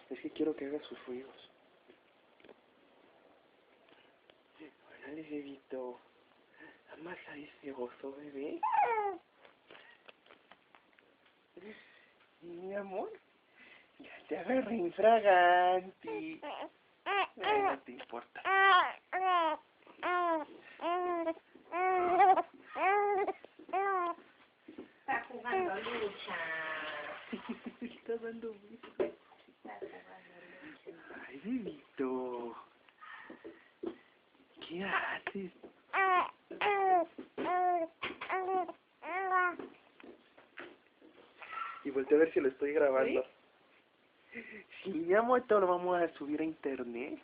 Es que quiero que haga sus ruidos. Órale, bebito. ¿Amas a ese oso, bebé? Mi amor, ya te agarré infraganti. No te importa. Está jugando lucha. Está dando gusto. Está jugando lucha. Ay, bebito. ¿Qué haces? Y volteé a ver si lo estoy grabando. Sí, mi amor, esto lo vamos a subir a internet.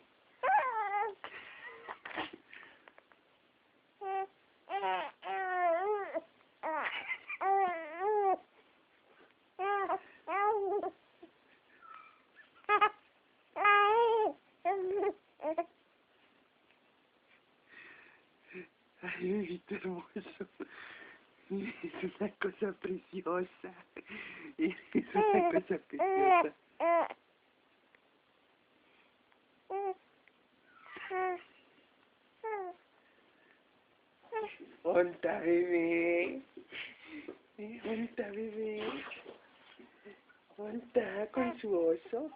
Ay, bebito hermoso. Es una cosa preciosa. Es una cosa preciosa. Onta, bebé. Onta, bebé. Onta con su oso.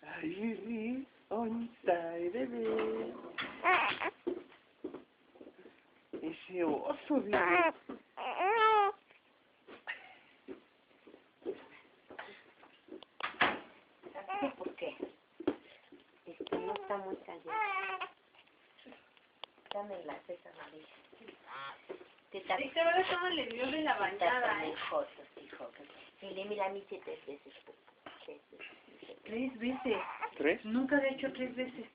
Ay, bebé. Onta, bebé. Ese oso, bebé. ¿Sabes por qué? Es que no está muy callado. Dame la cesa amarilla. Es que ahora estamos nerviosos de la bañada, muy jotos, hijo. Mire, mira, a mí sí 3 veces. 3 veces. ¿Tres? Nunca había hecho 3 veces.